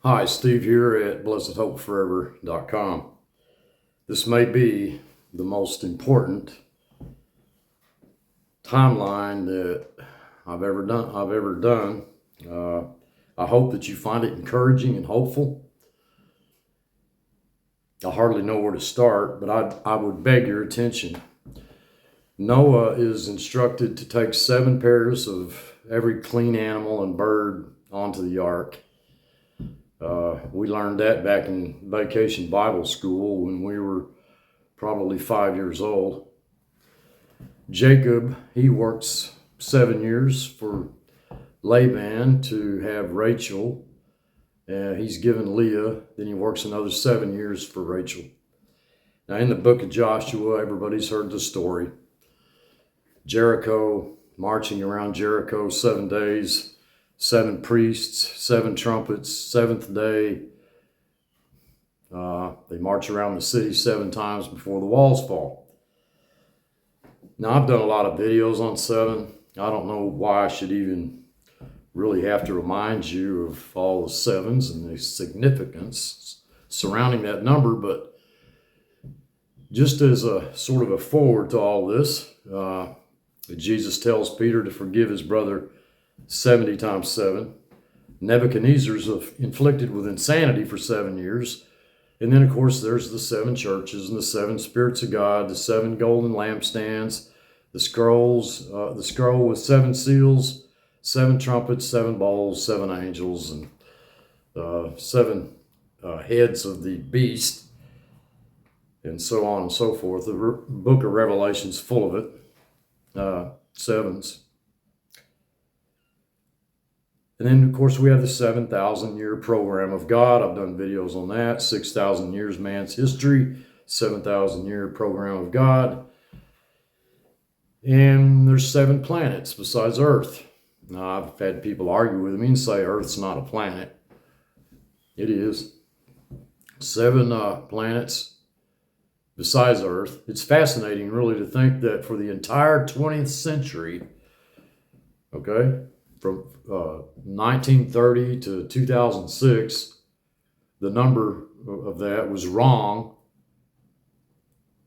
Hi, Steve here at blessedhopeforever.com. This may be the most important timeline that I've ever done. I hope that you find it encouraging and hopeful. I hardly know where to start, but I would beg your attention. Noah is instructed to take 7 pairs of every clean animal and bird onto the ark. We learned that back in vacation Bible school when we were probably 5 years old. Jacob, he works 7 years for Laban to have Rachel. He's given Leah, then he works another 7 years for Rachel. Now in the book of Joshua, everybody's heard the story. Jericho, marching around Jericho 7 days, 7 priests, 7 trumpets, 7th day. They march around the city 7 times before the walls fall. Now, I've done a lot of videos on 7. I don't know why I should even really have to remind you of all the 7s and the significance surrounding that number, but just as a sort of a forward to all this, Jesus tells Peter to forgive his brother 70 times 7. Nebuchadnezzar's inflicted with insanity for 7 years. And then, of course, there's the 7 churches and the 7 spirits of God, the 7 golden lampstands, the scrolls, the scroll with 7 seals, 7 trumpets, 7 bowls, 7 angels, and 7 heads of the beast, and so on and so forth. The book of Revelation's full of it, 7s. And then, of course, we have the 7,000-year program of God. I've done videos on that. 6,000 years man's history, 7,000-year program of God. And there's 7 planets besides Earth. Now, I've had people argue with me and say Earth's not a planet. It is. 7 planets besides Earth. It's fascinating, really, to think that for the entire 20th century, okay, from 1930 to 2006, the number of that was wrong.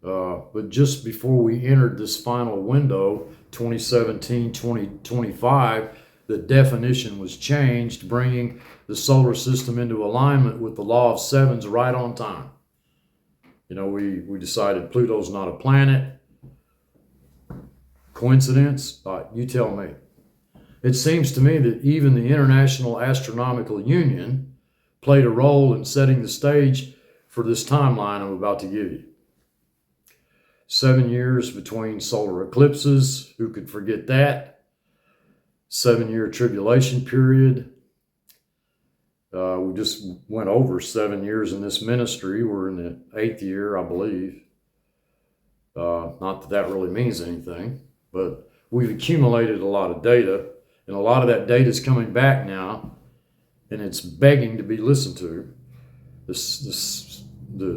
But just before we entered this final window, 2017, 2025, the definition was changed, bringing the solar system into alignment with the law of 7s right on time. You know, we decided Pluto's not a planet. Coincidence? You tell me. It seems to me that even the International Astronomical Union played a role in setting the stage for this timeline I'm about to give you. 7 years between solar eclipses, who could forget that? 7-year tribulation period. We just went over 7 years in this ministry. We're in the 8th year, I believe. Not that that really means anything, but we've accumulated a lot of data. And a lot of that data is coming back now, and it's begging to be listened to. The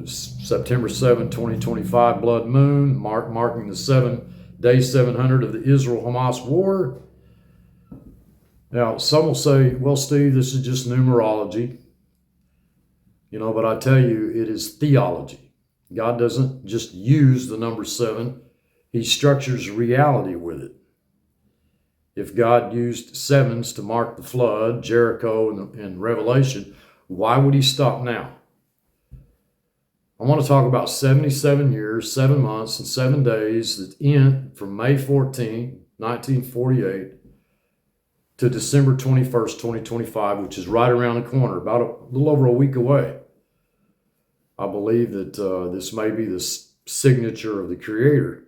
September 7, 2025 blood moon, marking the day 700 of the Israel-Hamas war. Now, some will say, well, Steve, this is just numerology. You know, but I tell you, it is theology. God doesn't just use the number 7. He structures reality with it. If God used 7s to mark the flood, Jericho, and Revelation, why would he stop now? I want to talk about 77 years, 7 months, and 7 days that end from May 14, 1948 to December 21st, 2025, which is right around the corner, about a little over a week away. I believe that this may be the signature of the Creator.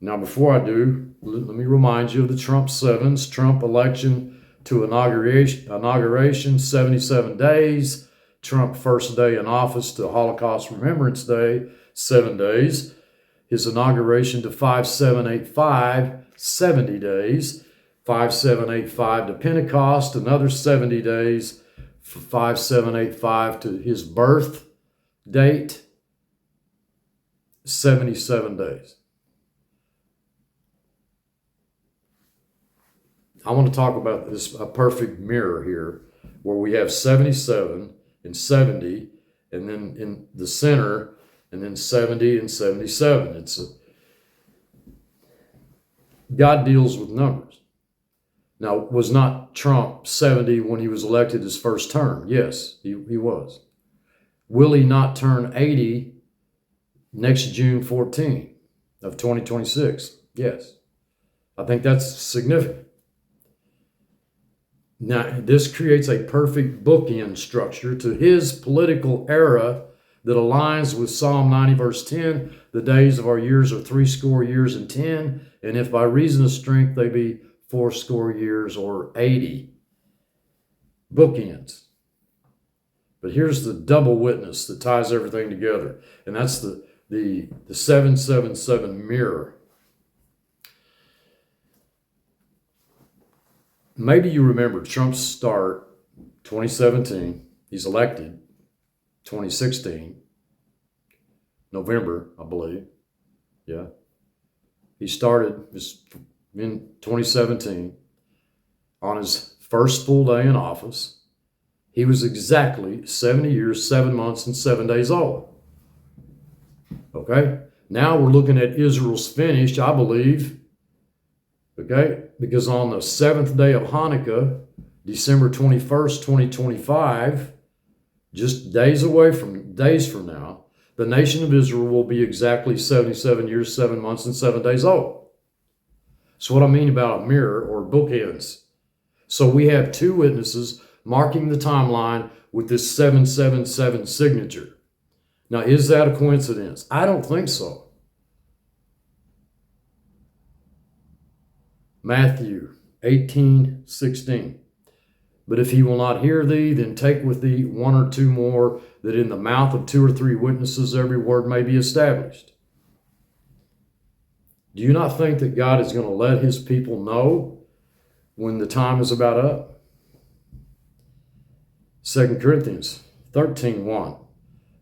Now, before I do, let me remind you of the Trump 7s. Trump election to inauguration 77 days. Trump first day in office to Holocaust Remembrance Day, 7 days. His inauguration to 5785, 70 days. 5785 to Pentecost, another 70 days. 5785 to his birth date, 77 days. I want to talk about this, a perfect mirror here. where we have 77 and 70, and then in the center, and then 70 and 77. God deals with numbers. Now, was not Trump 70 when he was elected his first term? Yes, he was. Will he not turn 80 next June 14 of 2026? Yes. I think that's significant. Now, this creates a perfect bookend structure to his political era that aligns with Psalm 90, verse 10. The days of our years are 80 years and 10, and if by reason of strength they be 80 years or 80. Bookends. But here's the double witness that ties everything together, and that's the 777 mirror. Maybe you remember Trump's start 2017. He's elected 2016, November, I believe. Yeah. He started in 2017 on his first full day in office. He was exactly 70 years, 7 months, and 7 days old. Okay? Now we're looking at Israel's finish, I believe. Okay? Because on the seventh day of Hanukkah, December 21st, 2025, just days from now, the nation of Israel will be exactly 77 years, 7 months, and 7 days old. So what I mean about a mirror or bookends. So we have two witnesses marking the timeline with this 777 signature. Now, is that a coincidence? I don't think so. Matthew 18:16. But if he will not hear thee, then take with thee one or two more, that in the mouth of 2 or 3 witnesses every word may be established. Do you not think that God is going to let his people know when the time is about up? 2 Corinthians 13:1.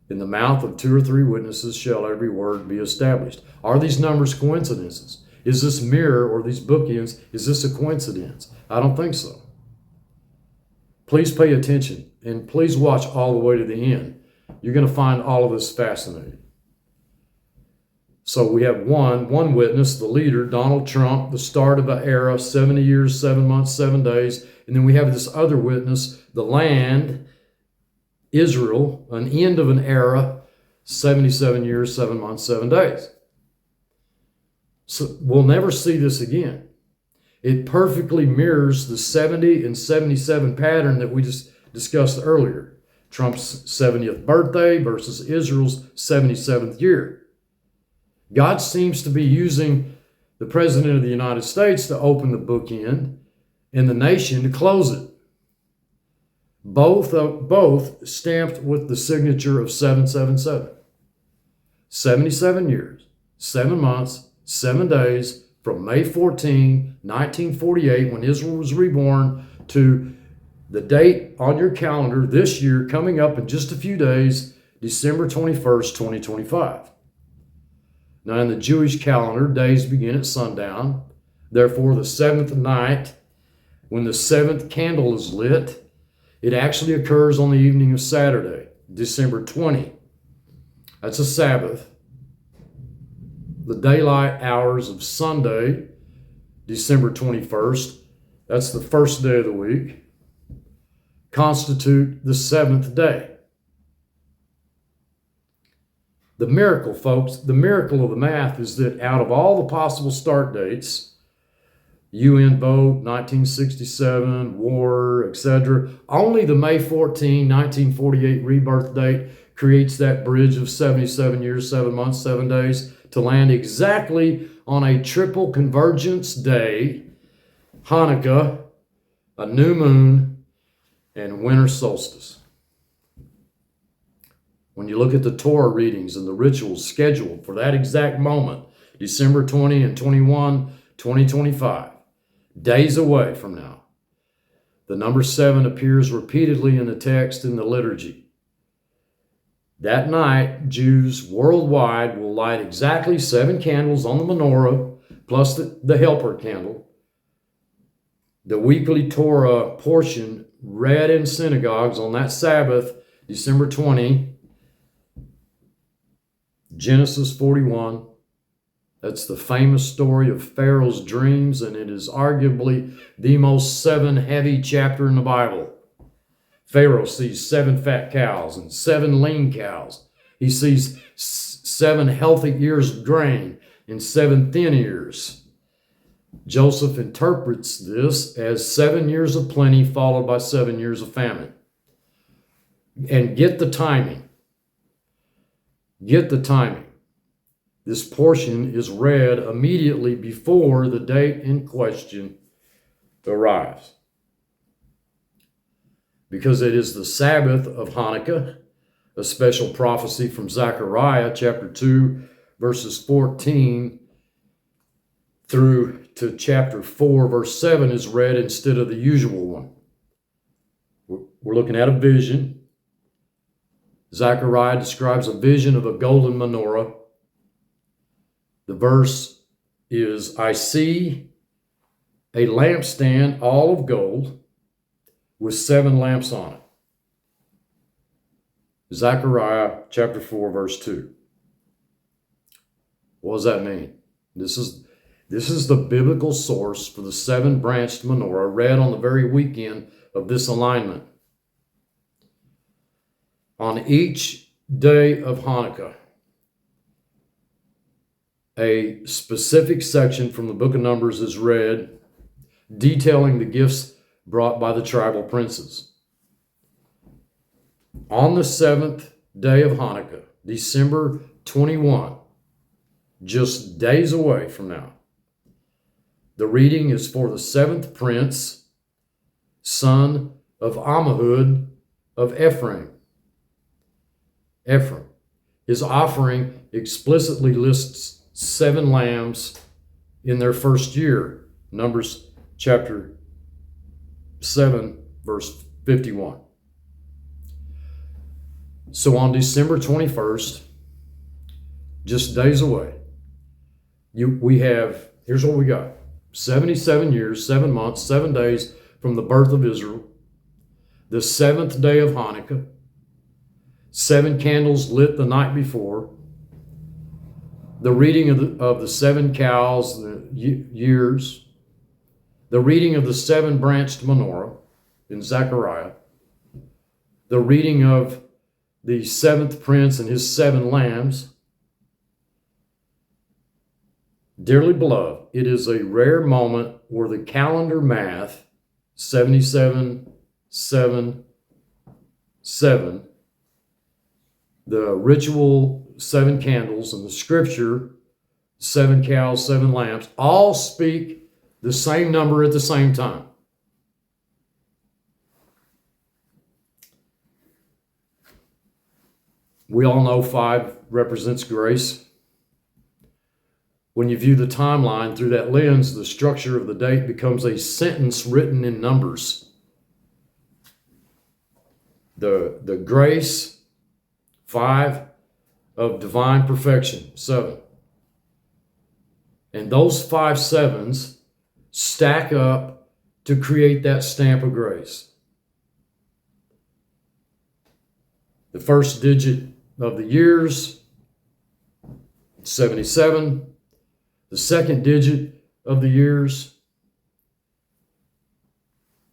In the mouth of 2 or 3 witnesses shall every word be established. Are these numbers coincidences? Is this mirror or these bookends, is this a coincidence? I don't think so. Please pay attention and please watch all the way to the end. You're going to find all of this fascinating. So we have one witness, the leader, Donald Trump, the start of an era, 70 years, 7 months, 7 days. And then we have this other witness, the land, Israel, an end of an era, 77 years, 7 months, 7 days. So we'll never see this again. It perfectly mirrors the 70 and 77 pattern that we just discussed earlier. Trump's 70th birthday versus Israel's 77th year. God seems to be using the President of the United States to open the bookend and the nation to close it. Both stamped with the signature of 777. 77 years, 7 months, 7 days, from May 14, 1948, when Israel was reborn, to the date on your calendar this year, coming up in just a few days, December 21st, 2025. Now, in the Jewish calendar, days begin at sundown. Therefore, the 7th night, when the 7th candle is lit, it actually occurs on the evening of Saturday, December 20. That's a Sabbath. The daylight hours of Sunday, December 21st, that's the first day of the week, constitute the 7th day. The miracle, folks, the miracle of the math is that out of all the possible start dates, UN vote, 1967, war, etc., only the May 14, 1948 rebirth date creates that bridge of 77 years, 7 months, 7 days, to land exactly on a triple convergence day, Hanukkah, a new moon, and winter solstice. When you look at the Torah readings and the rituals scheduled for that exact moment, December 20 and 21, 2025, days away from now, the number 7 appears repeatedly in the text in the liturgy. That night, Jews worldwide will light exactly 7 candles on the menorah, plus the helper candle. The weekly Torah portion read in synagogues on that Sabbath, December 20, Genesis 41. That's the famous story of Pharaoh's dreams, and it is arguably the most heavy chapter in the Bible. Pharaoh sees 7 fat cows and 7 lean cows. He sees 7 healthy ears of grain and 7 thin ears. Joseph interprets this as 7 years of plenty followed by 7 years of famine. And get the timing. Get the timing. This portion is read immediately before the date in question arrives, because it is the Sabbath of Hanukkah, a special prophecy from Zechariah chapter 2, verses 14 through to chapter 4, verse 7 is read instead of the usual one. We're looking at a vision. Zechariah describes a vision of a golden menorah. The verse is, I see a lampstand all of gold with 7 lamps on it. Zechariah chapter 4, verse 2. What does that mean? This is the biblical source for the 7-branched menorah read on the very weekend of this alignment. On each day of Hanukkah, a specific section from the book of Numbers is read, detailing the gifts brought by the tribal princes. On the 7th day of Hanukkah, December 21, just days away from now, the reading is for the 7th prince, son of Ammihud of Ephraim. His offering explicitly lists 7 lambs in their first year. Numbers chapter 7, verse 51. So on December 21st, just days away, here's what we got. 77 years, 7 months, 7 days from the birth of Israel, the 7th day of Hanukkah, 7 candles lit the night before, the reading of the 7 cows, the years, the reading of the 7-branched menorah in Zechariah, the reading of the 7th prince and his 7 lambs. Dearly beloved, it is a rare moment where the calendar math, 77, 7, 7, the ritual 7 candles, and the scripture 7 cows, 7 lamps, all speak the same number at the same time. We all know 5 represents grace. When you view the timeline through that lens, the structure of the date becomes a sentence written in numbers. The grace, 5, of divine perfection, 7. And those 5 sevens stack up to create that stamp of grace. The first digit of the years, 77. The second digit of the years,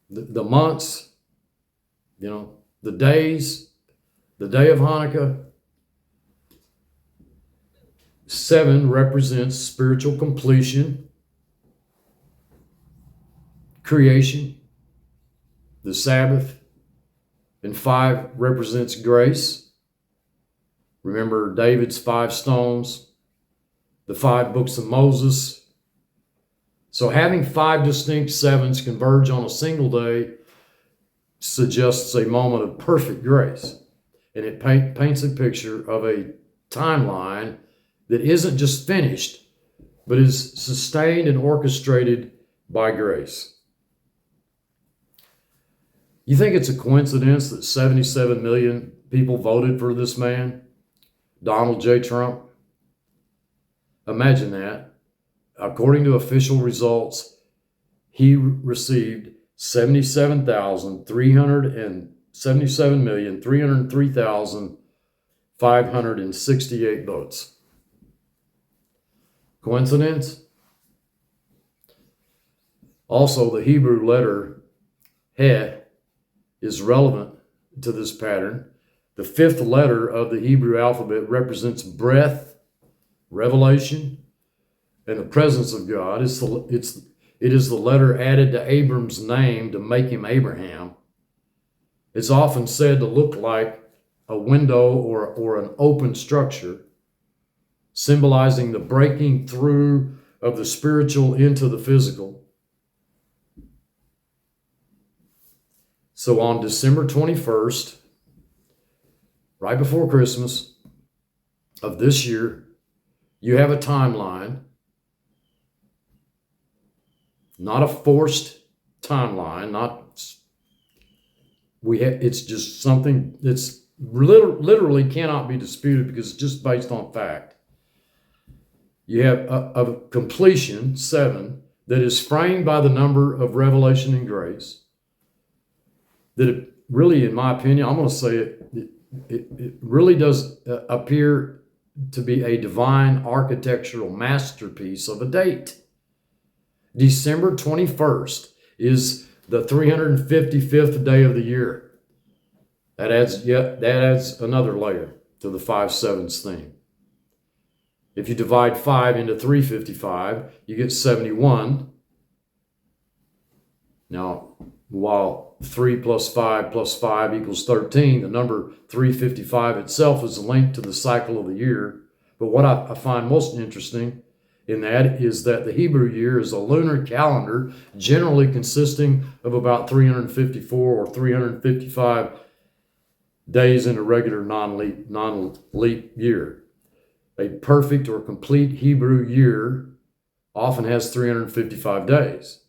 the months, the days, the day of Hanukkah. 7 represents spiritual completion, creation, the Sabbath, and 5 represents grace. Remember David's 5 stones, the 5 books of Moses. So having 5 distinct 7s converge on a single day suggests a moment of perfect grace. And it paints a picture of a timeline that isn't just finished, but is sustained and orchestrated by grace. You think it's a coincidence that 77 million people voted for this man, Donald J. Trump? Imagine that. According to official results, he received 77,303,568 votes. Coincidence? Also, the Hebrew letter He is relevant to this pattern. The fifth letter of the Hebrew alphabet represents breath, revelation, and the presence of God. It is the letter added to Abram's name to make him Abraham. It's often said to look like a window or an open structure, symbolizing the breaking through of the spiritual into the physical. So on December 21st, right before Christmas of this year, you have a timeline, not a forced timeline, it's just something that's literally cannot be disputed because it's just based on fact. You have a completion, 7, that is framed by the number of revelation and grace. That it really, in my opinion, I'm going to say it really does appear to be a divine architectural masterpiece of a date. December 21st is the 355th day of the year. That adds another layer to the 5 sevens theme. If you divide 5 into 355, you get 71. Now, while 3 plus 5 plus 5 equals 13, the number 355 itself is linked to the cycle of the year. But what I find most interesting in that is that the Hebrew year is a lunar calendar generally consisting of about 354 or 355 days in a regular non-leap year. A perfect or complete Hebrew year often has 355 days.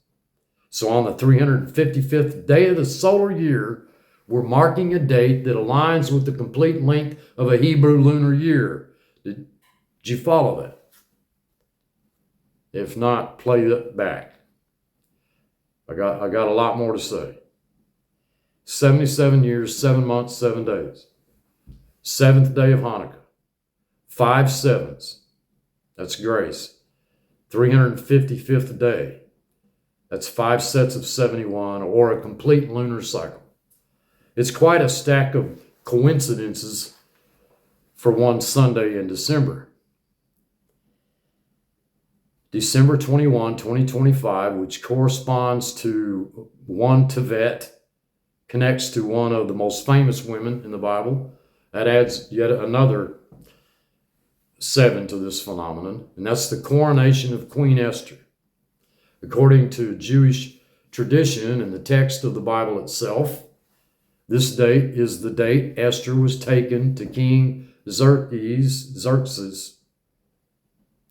So on the 355th day of the solar year, we're marking a date that aligns with the complete length of a Hebrew lunar year. Did you follow that? If not, play it back. I got a lot more to say. 77 years, 7 months, 7 days. 7th day of Hanukkah. 5 sevens. That's grace. 355th day. That's 5 sets of 71, or a complete lunar cycle. It's quite a stack of coincidences for one Sunday in December. December 21, 2025, which corresponds to 1 Tevet, connects to one of the most famous women in the Bible. That adds yet another 7 to this phenomenon, and that's the coronation of Queen Esther. According to Jewish tradition and the text of the Bible itself, this date is the date Esther was taken to King Xerxes,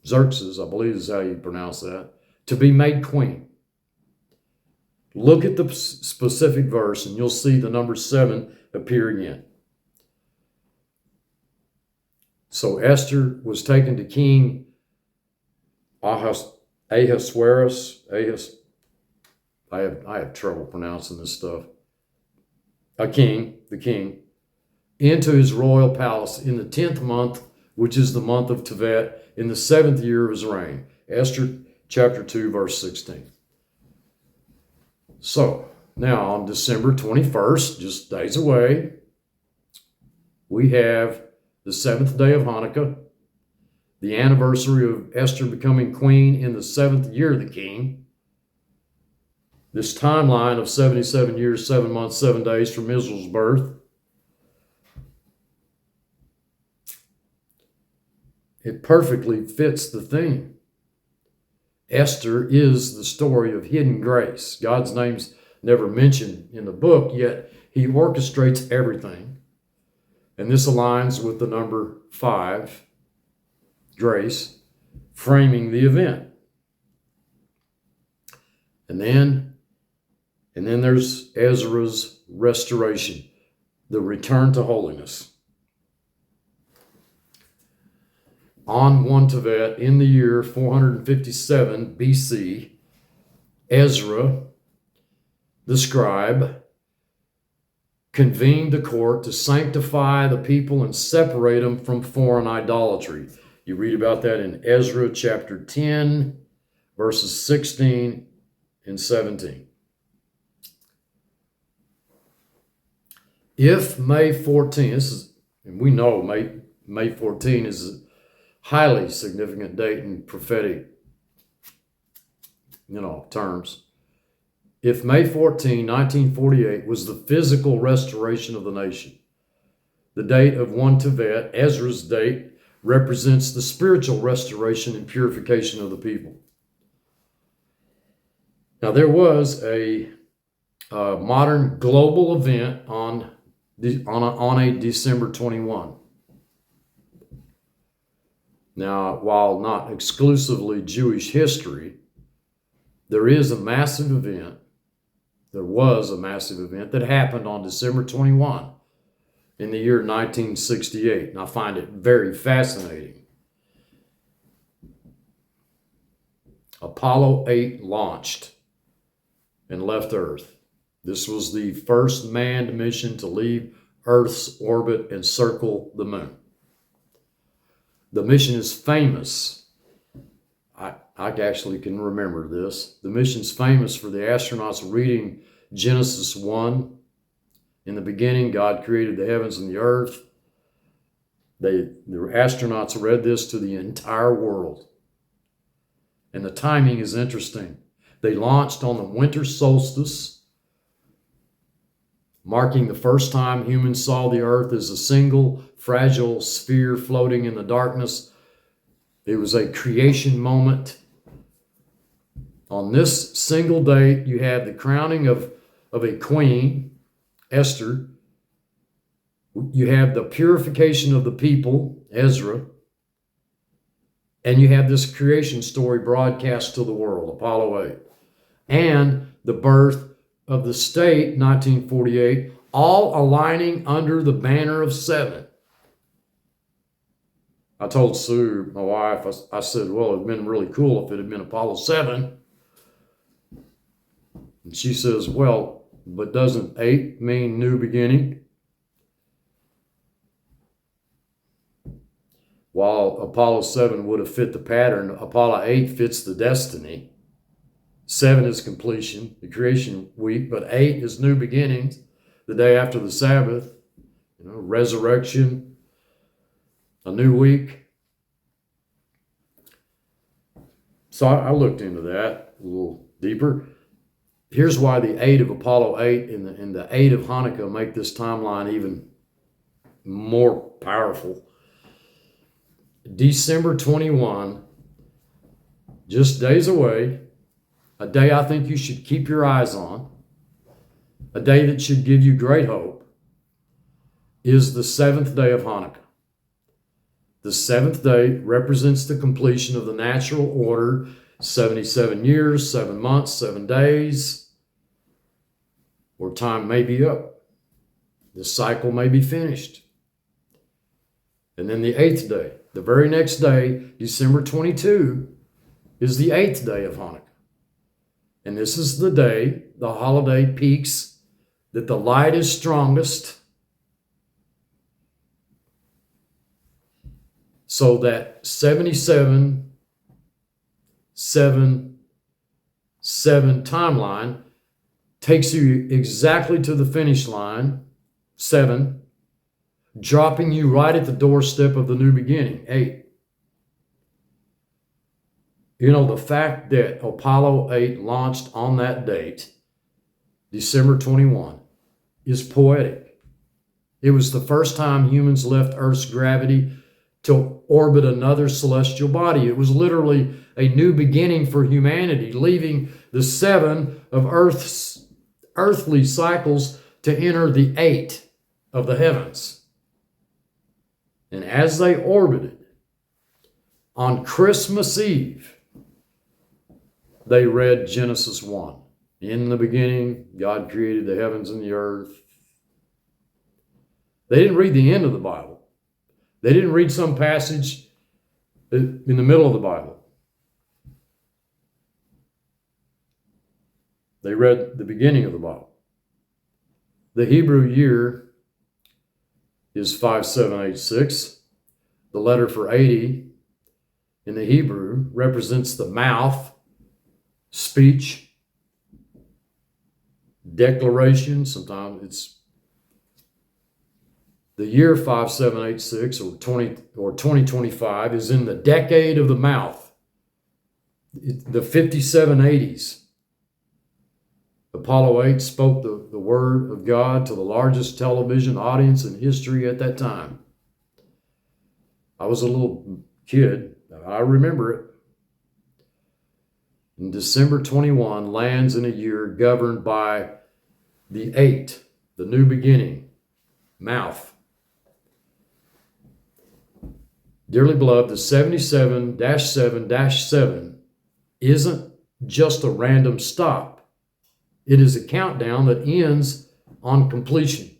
I believe is how you pronounce that, to be made queen. Look at the specific verse and you'll see the number 7 appear again. So Esther was taken to King Ahasuerus. I have trouble pronouncing this stuff. The king, into his royal palace in the 10th month, which is the month of Tevet, in the 7th year of his reign. Esther chapter 2, verse 16. So, now on December 21st, just days away, we have the 7th day of Hanukkah, the anniversary of Esther becoming queen in the 7th year of the king. This timeline of 77 years, 7 months, 7 days from Israel's birth. It perfectly fits the theme. Esther is the story of hidden grace. God's name's never mentioned in the book, yet he orchestrates everything. And this aligns with the number 5, grace, framing the event. And then there's Ezra's restoration, the return to holiness. On 1 Tevet, in the year 457 BC, Ezra the scribe, convened the court to sanctify the people and separate them from foreign idolatry. You read about that in Ezra chapter 10, verses 16 and 17. If May 14, and we know May 14 is a highly significant date in prophetic, terms. If May 14, 1948 was the physical restoration of the nation, the date of 1 Tevet, Ezra's date, represents the spiritual restoration and purification of the people. Now, there was a modern global event on a December 21. Now, while not exclusively Jewish history, there was a massive event that happened on December 21 in the year 1968, and I find it very fascinating. Apollo 8 launched and left Earth. This was the first manned mission to leave Earth's orbit and circle the moon. The mission is famous. I actually can remember this. The mission's famous for the astronauts reading Genesis 1. In the beginning, God created the heavens and the earth. The astronauts read this to the entire world. And the timing is interesting. They launched on the winter solstice, marking the first time humans saw the earth as a single fragile sphere floating in the darkness. It was a creation moment. On this single day, you had the crowning of a queen, Esther. You have the purification of the people, Ezra. And you have this creation story broadcast to the world, Apollo 8. And the birth of the state, 1948, all aligning under the banner of 7. I told Sue, my wife, I said, well, it would have been really cool if it had been Apollo 7. And she says, well, but doesn't 8 mean new beginning? While Apollo 7 would have fit the pattern, Apollo 8 fits the destiny. 7 is completion, the creation week, but 8 is new beginnings, the day after the Sabbath, resurrection, a new week. So I looked into that a little deeper. Here's why the 8 of Apollo 8 and the 8 of Hanukkah make this timeline even more powerful. December 21, just days away, a day I think you should keep your eyes on, a day that should give you great hope, is the 7th day of Hanukkah. The 7th day represents the completion of the natural order, 77 years, 7 months, 7 days, or time may be up. The cycle may be finished. And then the 8th day, the very next day, December 22, is the 8th day of Hanukkah. And this is the day the holiday peaks, that the light is strongest, so that 77, 7, 7 timeline takes you exactly to the finish line, 7, dropping you right at the doorstep of the new beginning, 8. The fact that Apollo 8 launched on that date, December 21, is poetic. It was the first time humans left Earth's gravity to orbit another celestial body. It was literally a new beginning for humanity, leaving the 7 of Earth's earthly cycles to enter the 8 of the heavens. And as they orbited on Christmas Eve, they read Genesis 1. In the beginning, God created the heavens and the earth. They didn't read the end of the Bible. They didn't read some passage in the middle of the Bible. They read the beginning of the Bible. The Hebrew year is 5786. The letter for 80 in the Hebrew represents the mouth, speech, declaration. Sometimes it's the year 5786 or 2025 is in the decade of the mouth. The 5780s. Apollo 8 spoke the word of God to the largest television audience in history at that time. I was a little kid. I remember it. In December 21 lands in a year governed by the 8, the new beginning, mouth. Dearly beloved, the 77-7-7 isn't just a random stop. It is a countdown that ends on completion.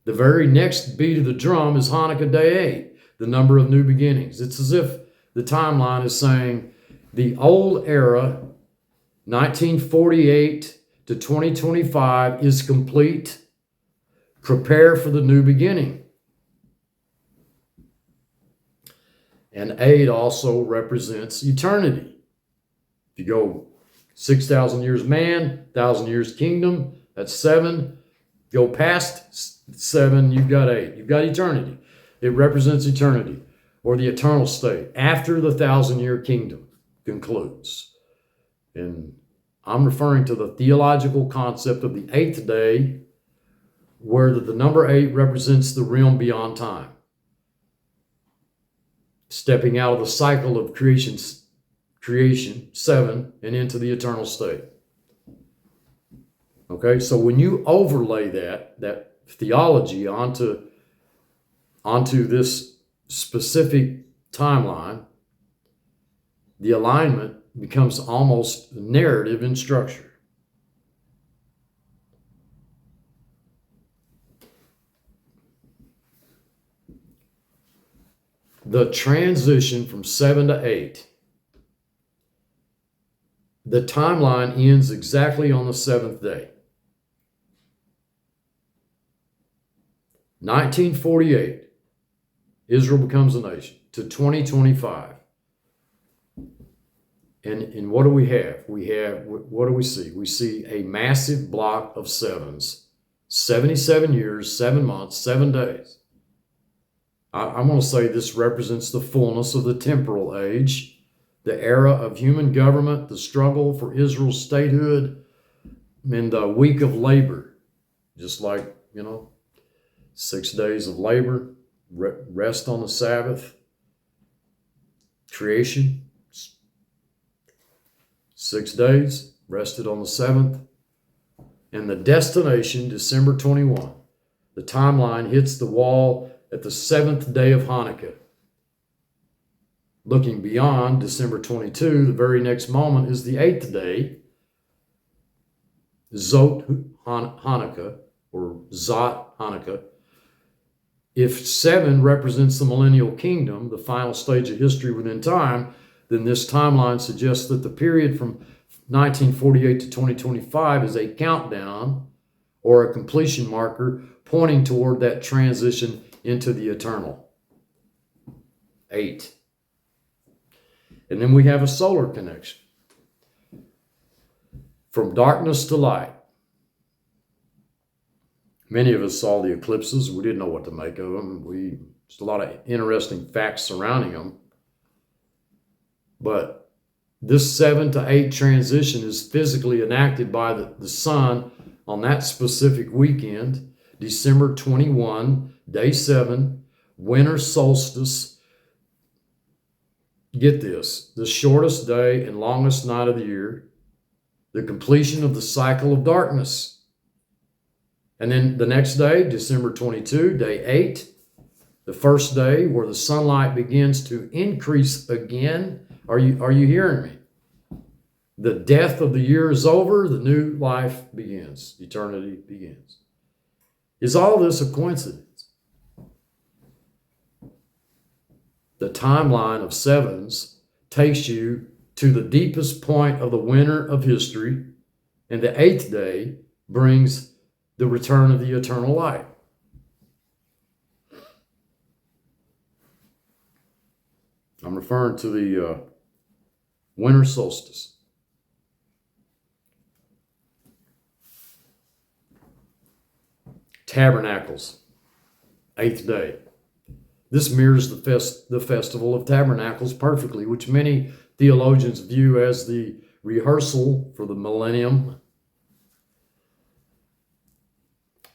The very next beat of the drum is Hanukkah Day 8, the number of new beginnings. It's as if the timeline is saying the old era, 1948 to 2025, is complete. Prepare for the new beginning. And 8 also represents eternity. If you go 6,000 years man, 1,000 years kingdom, that's 7. Go past 7, you've got 8. You've got eternity. It represents eternity, or the eternal state, after the 1,000-year kingdom concludes. And I'm referring to the theological concept of the 8th day, where the number 8 represents the realm beyond time. Stepping out of the cycle of creation, 7, and into the eternal state. Okay, so when you overlay that theology onto this specific timeline, the alignment becomes almost narrative in structure. The transition from 7 to 8, the timeline ends exactly on the 7th day. 1948, Israel becomes a nation, to 2025. And what do we have? What do we see? We see a massive block of 7s, 77 years, 7 months, 7 days. I'm going to say this represents the fullness of the temporal age, the era of human government, the struggle for Israel's statehood, and the week of labor. Just like, 6 days of labor, rest on the Sabbath, creation, 6 days, rested on the 7th, and the destination, December 21. The timeline hits the wall at the 7th day of Hanukkah. Looking beyond December 22, the very next moment is the 8th day, Zot Hanukkah, or Zot Hanukkah. If 7 represents the millennial kingdom, the final stage of history within time, then this timeline suggests that the period from 1948 to 2025 is a countdown or a completion marker pointing toward that transition into the eternal. 8. And then we have a solar connection. From darkness to light. Many of us saw the eclipses. We didn't know what to make of them. There's a lot of interesting facts surrounding them. But this 7 to 8 transition is physically enacted by the sun on that specific weekend, December 21, day 7, winter solstice. Get this, the shortest day and longest night of the year, the completion of the cycle of darkness. And then the next day, December 22, day 8, the first day where the sunlight begins to increase again. Are you hearing me? The death of the year is over. The new life begins. Eternity begins. Is all this a coincidence? The timeline of 7s takes you to the deepest point of the winter of history, And the 8th day brings the return of the eternal light. I'm referring to the winter solstice. Tabernacles, 8th day. This mirrors the Festival of Tabernacles perfectly, which many theologians view as the rehearsal for the millennium.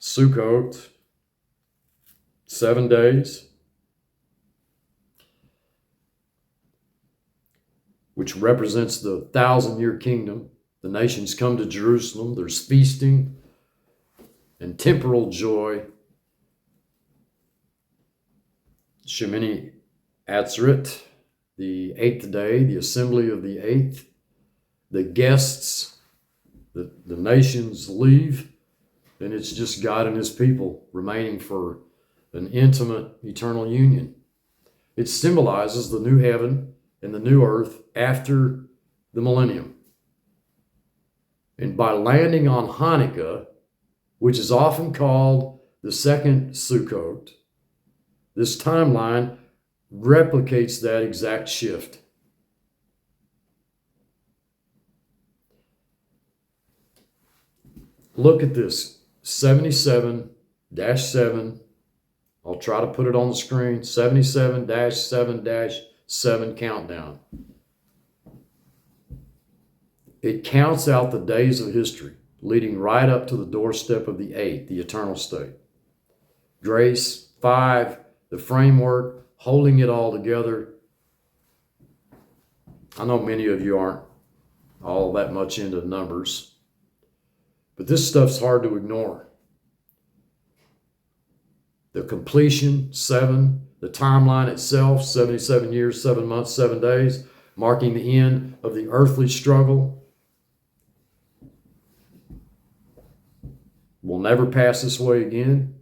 Sukkot, 7 days, which represents the 1,000-year kingdom. The nations come to Jerusalem. There's feasting and temporal joy. Shemini Atzeret, the 8th day, the assembly of the 8th. The guests, the nations leave, and it's just God and his people remaining for an intimate eternal union. It symbolizes the new heaven and the new earth after the millennium. And by landing on Hanukkah, which is often called the second Sukkot, this timeline replicates that exact shift. Look at this, 77-7. I'll try to put it on the screen, 77-7-7 countdown. It counts out the days of history, leading right up to the doorstep of the 8th, the eternal state. Grace, 5, the framework, holding it all together. I know many of you aren't all that much into numbers, but this stuff's hard to ignore. The completion, 7, the timeline itself, 77 years, 7 months, 7 days, marking the end of the earthly struggle. We'll never pass this way again.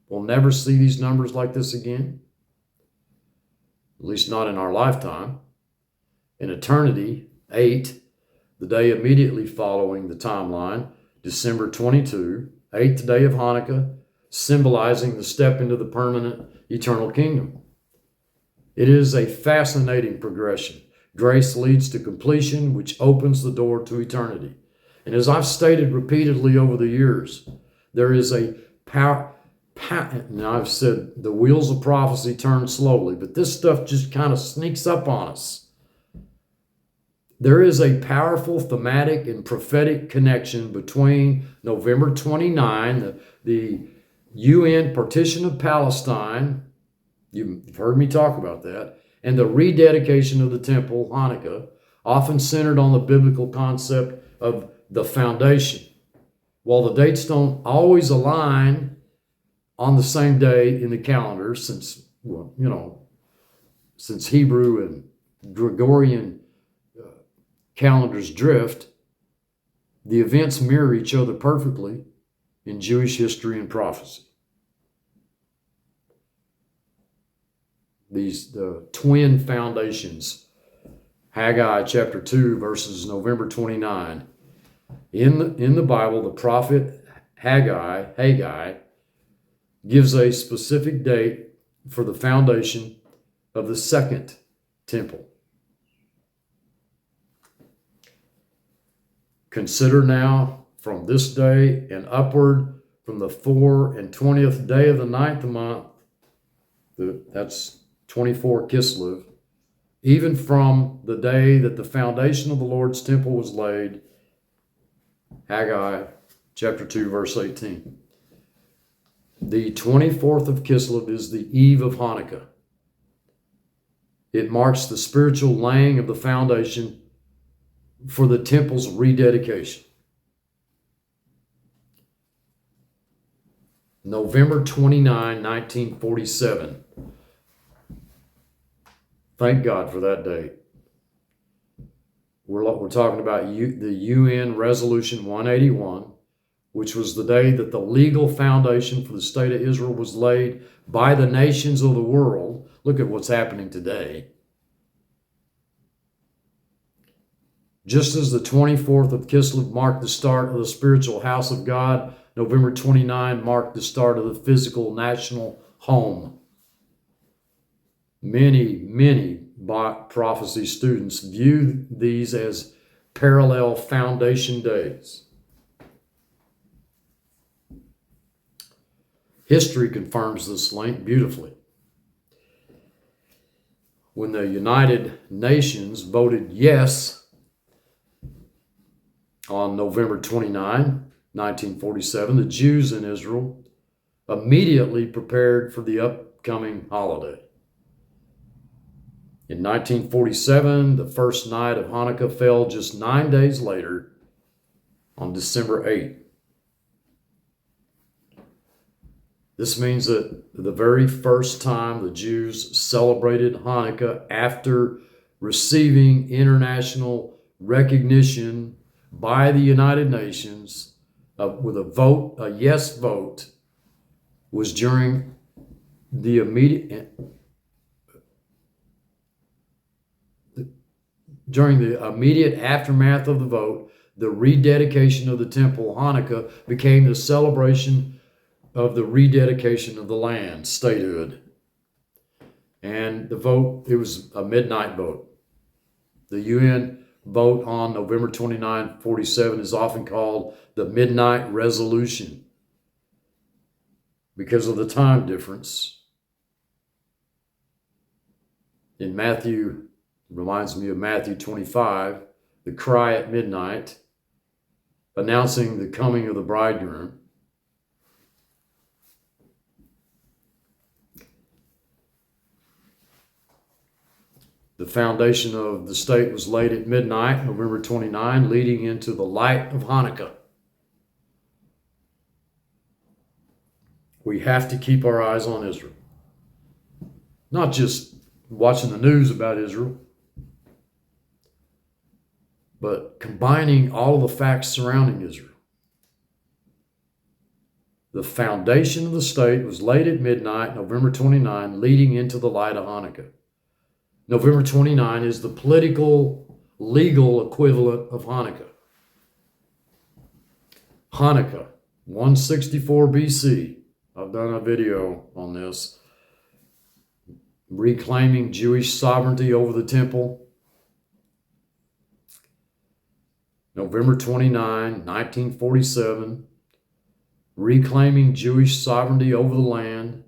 We'll never see these numbers like this again, at least not in our lifetime. In eternity, 8, the day immediately following the timeline, December 22, 8th day of Hanukkah, symbolizing the step into the permanent eternal kingdom. It is a fascinating progression. Grace leads to completion, which opens the door to eternity. And as I've stated repeatedly over the years, there is a power. Now I've said the wheels of prophecy turn slowly, but this stuff just kind of sneaks up on us. There is a powerful thematic and prophetic connection between November 29, the UN partition of Palestine, you've heard me talk about that, and the rededication of the temple, Hanukkah, often centered on the biblical concept of the foundation. While the dates don't always align on the same day in the calendar, since Hebrew and Gregorian calendars drift, the events mirror each other perfectly in Jewish history and prophecy. These twin foundations, Haggai chapter 2 verses November 29. In the Bible, the prophet Haggai gives a specific date for the foundation of the second temple. Consider now from this day and upward, from the 4 and 20th day of the 9th month, that's 24 Kislev, even from the day that the foundation of the Lord's temple was laid, Haggai chapter 2 verse 18. The 24th of Kislev is the eve of Hanukkah. It marks the spiritual laying of the foundation for the temple's rededication. November 29, 1947. Thank God for that date. We're talking about the UN Resolution 181, which was the day that the legal foundation for the state of Israel was laid by the nations of the world. Look at what's happening today. Just as the 24th of Kislev marked the start of the spiritual house of God, November 29 marked the start of the physical national home. Many prophecy students view these as parallel foundation days. History confirms this link beautifully. When the United Nations voted yes on November 29, 1947, the Jews in Israel immediately prepared for the upcoming holiday. In 1947, the first night of Hanukkah fell just 9 days later on December 8th. This means that the very first time the Jews celebrated Hanukkah after receiving international recognition by the United Nations with a yes vote, was during the immediate aftermath of the vote. The rededication of the temple, Hanukkah, became the celebration of the rededication of the land, statehood. And the vote, it was a midnight vote. The UN vote on November 29, 47 is often called the Midnight Resolution because of the time difference. In Matthew, reminds me of Matthew 25, the cry at midnight, announcing the coming of the bridegroom. The foundation of the state was laid at midnight, November 29, leading into the light of Hanukkah. We have to keep our eyes on Israel. Not just watching the news about Israel, but combining all of the facts surrounding Israel. The foundation of the state was laid at midnight, November 29, leading into the light of Hanukkah. November 29 is the political, legal equivalent of Hanukkah. Hanukkah, 164 BC. I've done a video on this. Reclaiming Jewish sovereignty over the temple. November 29, 1947. Reclaiming Jewish sovereignty over the land.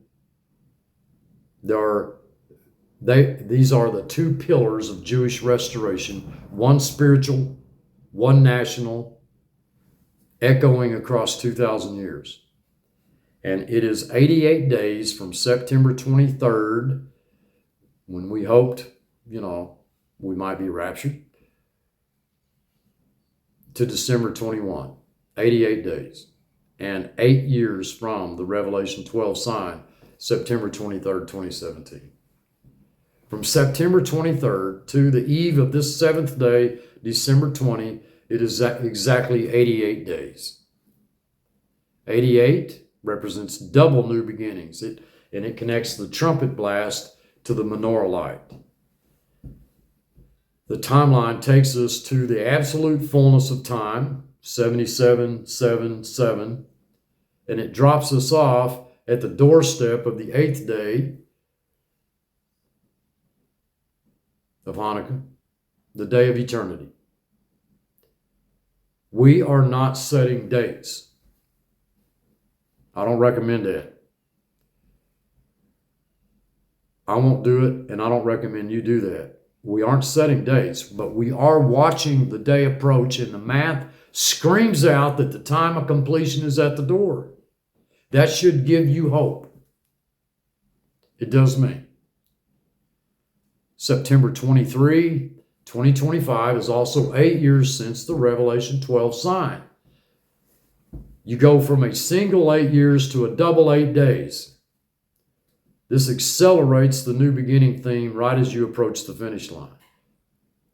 These are the two pillars of Jewish restoration, one spiritual, one national, echoing across 2,000 years. And it is 88 days from September 23rd, when we hoped, we might be raptured, to December 21, 88 days, and 8 years from the Revelation 12 sign, September 23rd, 2017. From September 23rd to the eve of this seventh day, December 20, it is exactly 88 days. 88 represents double new beginnings, and it connects the trumpet blast to the menorah light. The timeline takes us to the absolute fullness of time, 7777, and it drops us off at the doorstep of the 8th day of Hanukkah, the day of eternity. We are not setting dates. I don't recommend that. I won't do it, and I don't recommend you do that. We aren't setting dates, but we are watching the day approach, and the math screams out that the time of completion is at the door. That should give you hope. It does me. September 23, 2025 is also 8 years since the Revelation 12 sign. You go from a single 8 years to a double 8 days. This accelerates the new beginning theme right as you approach the finish line.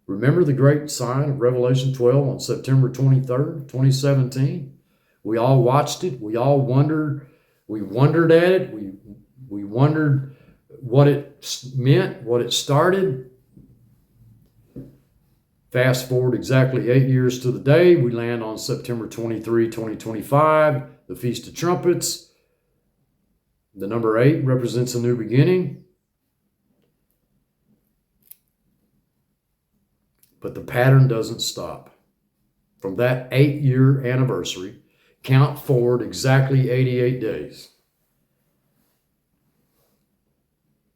Remember the great sign of Revelation 12 on September 23rd, 2017? We all watched it. We all wondered. We wondered at it. We wondered what it meant, what it started. Fast forward exactly 8 years to the day, we land on September 23, 2025, the Feast of Trumpets. The number 8 represents a new beginning. But the pattern doesn't stop. From that 8-year anniversary, count forward exactly 88 days.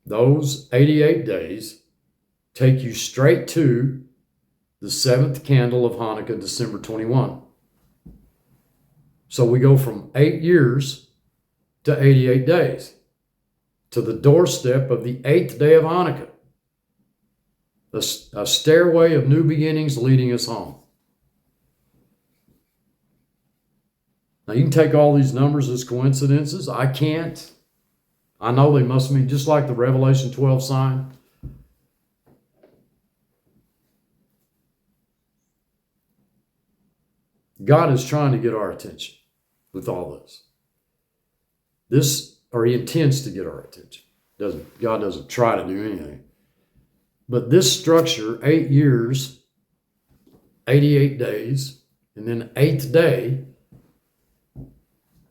Those 88 days take you straight to the 7th candle of Hanukkah, December 21. So we go from 8 years to 88 days, to the doorstep of the 8th day of Hanukkah, a stairway of new beginnings leading us home. Now, you can take all these numbers as coincidences. I can't. I know they must mean, just like the Revelation 12 sign. God is trying to get our attention with all this. Or he intends to get our attention. God doesn't try to do anything. But this structure, 8 years, 88 days, and then 8th day,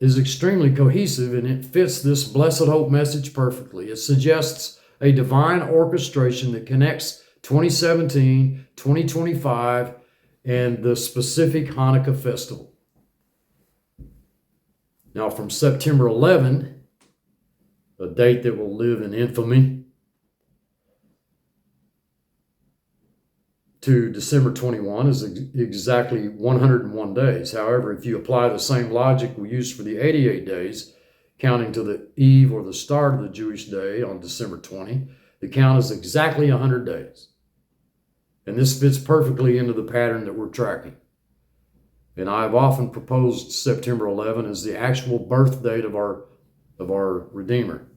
is extremely cohesive, and it fits this blessed hope message perfectly. It suggests a divine orchestration that connects 2017, 2025, and the specific Hanukkah festival. Now, from September 11, a date that will live in infamy, to December 21 is exactly 101 days. However, if you apply the same logic we used for the 88 days, counting to the eve or the start of the Jewish day on December 20, the count is exactly 100 days. And this fits perfectly into the pattern that we're tracking. And I've often proposed September 11 as the actual birth date of our Redeemer.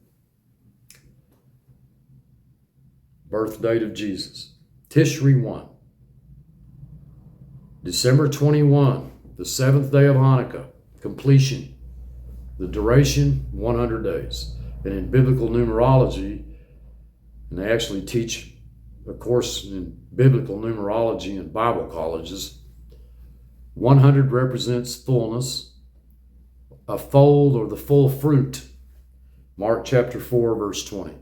Birth date of Jesus. Tishri 1. December 21, the 7th day of Hanukkah, completion. The duration, 100 days. And in biblical numerology, and they actually teach a course in biblical numerology in Bible colleges, 100 represents fullness, a fold or the full fruit. Mark chapter 4, verse 20.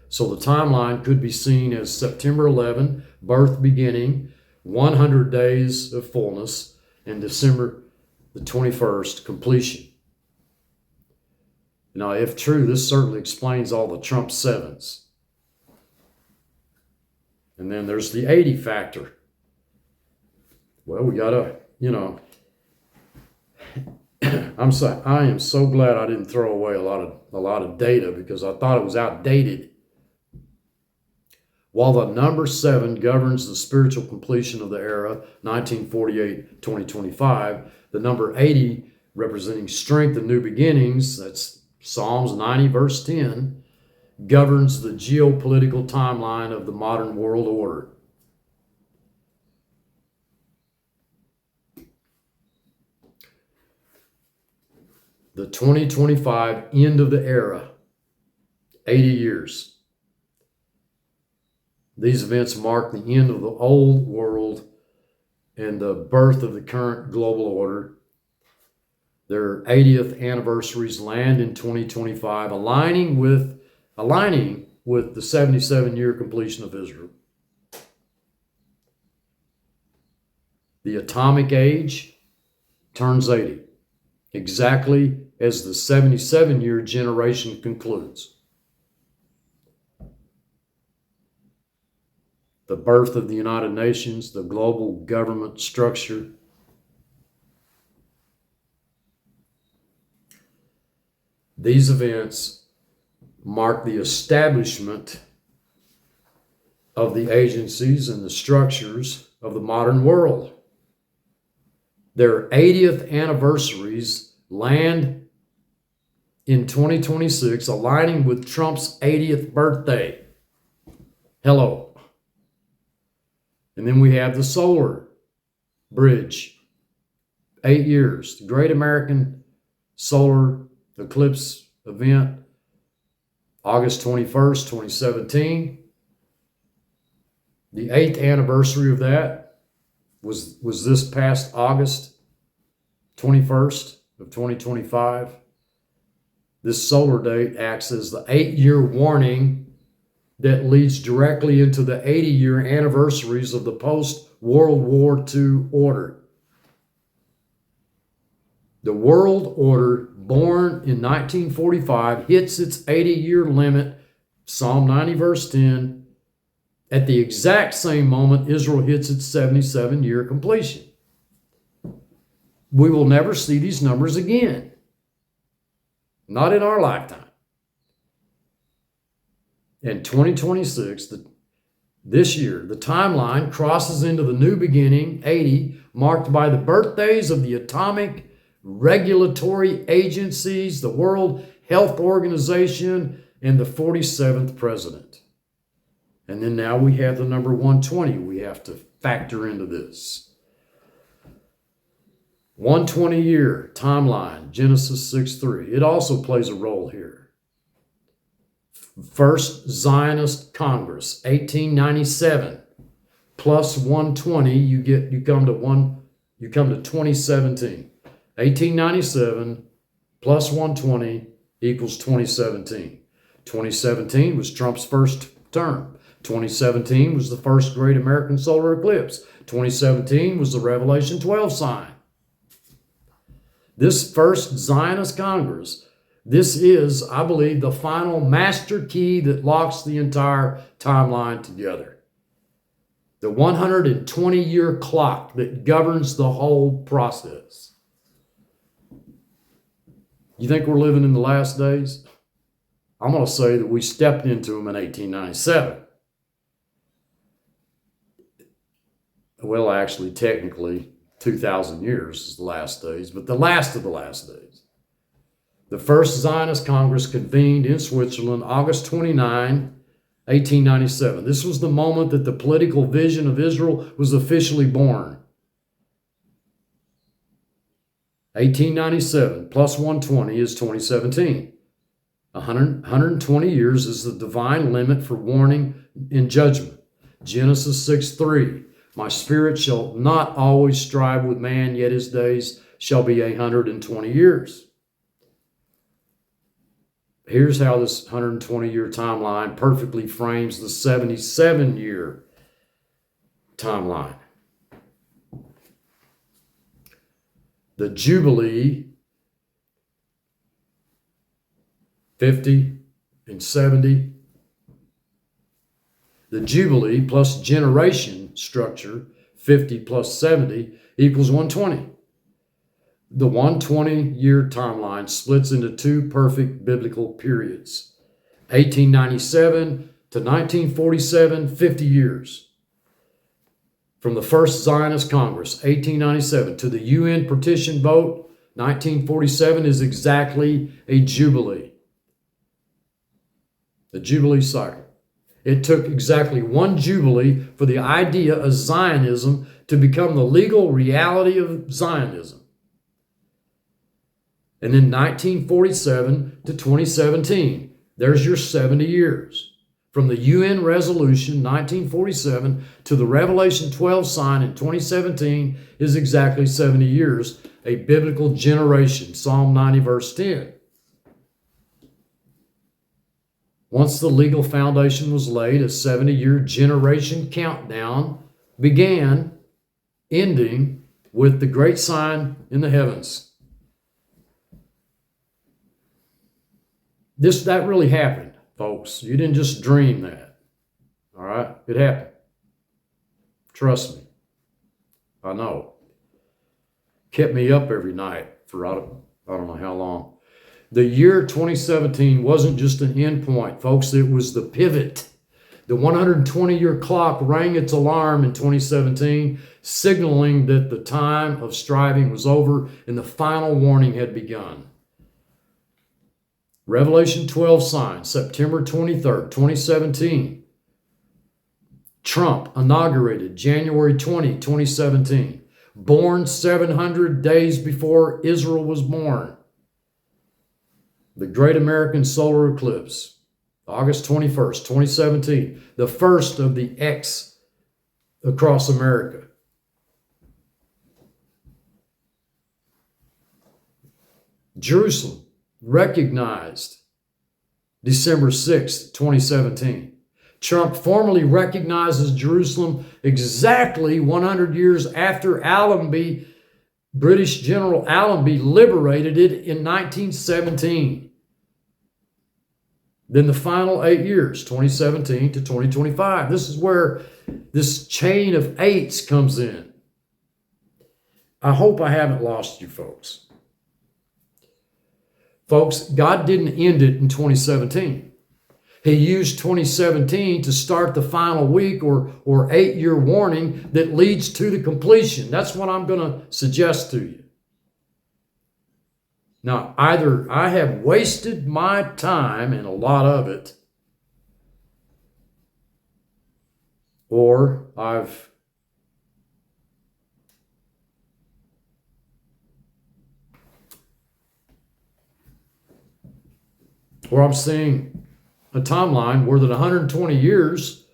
So the timeline could be seen as September 11, birth beginning, 100 days of fullness, and December the 21st, completion. Now, if true, this certainly explains all the Trump sevens. And then there's the 80 factor. Well, we gotta, I am so glad I didn't throw away a lot of data, because I thought it was outdated. While the number 7 governs the spiritual completion of the era, 1948-2025, the number 80, representing strength and new beginnings, that's Psalms 90, verse 10, governs the geopolitical timeline of the modern world order. The 2025 end of the era, 80 years. These events mark the end of the old world and the birth of the current global order. Their 80th anniversaries land in 2025, aligning with the 77-year completion of Israel. The atomic age turns 80, exactly as the 77-year generation concludes. The birth of the United Nations, the global government structure. These events mark the establishment of the agencies and the structures of the modern world. Their 80th anniversaries land in 2026, aligning with Trump's 80th birthday. Hello. And then we have the solar bridge, 8 years, the Great American Solar Eclipse event, August 21st, 2017. The 8th anniversary of that, was this past August 21st of 2025. This solar date acts as the 8-year warning that leads directly into the 80-year anniversaries of the post-World War II order. The world order, born in 1945, hits its 80-year limit, Psalm 90, verse 10, at the exact same moment Israel hits its 77-year completion. We will never see these numbers again. Not in our lifetime. In 2026, this year, the timeline crosses into the new beginning, 80, marked by the birthdays of the atomic regulatory agencies, the World Health Organization, and the 47th president. And then now we have the number 120 we have to factor into this. 120-year timeline, Genesis 6:3. It also plays a role here. First Zionist Congress, 1897, plus 120, you come to 2017. 1897 plus 120 equals 2017. 2017 was Trump's first term. 2017 was the first great American solar eclipse. 2017 was the Revelation 12 sign. This first Zionist Congress, this is, I believe, the final master key that locks the entire timeline together. The 120-year clock that governs the whole process. You think we're living in the last days? I'm going to say that we stepped into them in 1897. Well, actually, technically, 2,000 years is the last days, but the last of the last days. The first Zionist Congress convened in Switzerland, August 29, 1897. This was the moment that the political vision of Israel was officially born. 1897 plus 120 is 2017. 120 years is the divine limit for warning and judgment. Genesis 6:3. My spirit shall not always strive with man, yet his days shall be 120 years. Here's how this 120-year timeline perfectly frames the 77-year timeline. The Jubilee, 50 and 70. The Jubilee plus generation structure, 50 plus 70, equals 120. The 120-year timeline splits into two perfect biblical periods. 1897 to 1947, 50 years. From the first Zionist Congress, 1897, to the UN partition vote, 1947, is exactly a Jubilee. The Jubilee cycle. It took exactly one Jubilee for the idea of Zionism to become the legal reality of Zionism. And then 1947 to 2017, there's your 70 years. From the UN resolution 1947 to the Revelation 12 sign in 2017 is exactly 70 years, a biblical generation, Psalm 90 verse 10. Once the legal foundation was laid, a 70-year generation countdown began, ending with the great sign in the heavens. That really happened, folks. You didn't just dream that. All right? It happened. Trust me. I know. Kept me up every night for I don't know how long. The year 2017 wasn't just an end point, folks. It was the pivot. The 120-year clock rang its alarm in 2017, signaling that the time of striving was over and the final warning had begun. Revelation 12 sign, September 23rd, 2017. Trump inaugurated January 20, 2017. Born 700 days before Israel was born. The Great American Solar Eclipse, August 21st, 2017. The first of the X across America. Jerusalem recognized December 6th, 2017. Trump formally recognizes Jerusalem exactly 100 years after Allenby, British General Allenby, liberated it in 1917. Then the final 8 years, 2017 to 2025. This is where this chain of eights comes in. I hope I haven't lost you folks. Folks, God didn't end it in 2017. He used 2017 to start the final week or 8-year warning that leads to the completion. That's what I'm going to suggest to you. Now, either I have wasted my time, and a lot of it, or I'm seeing a timeline where that 120 years,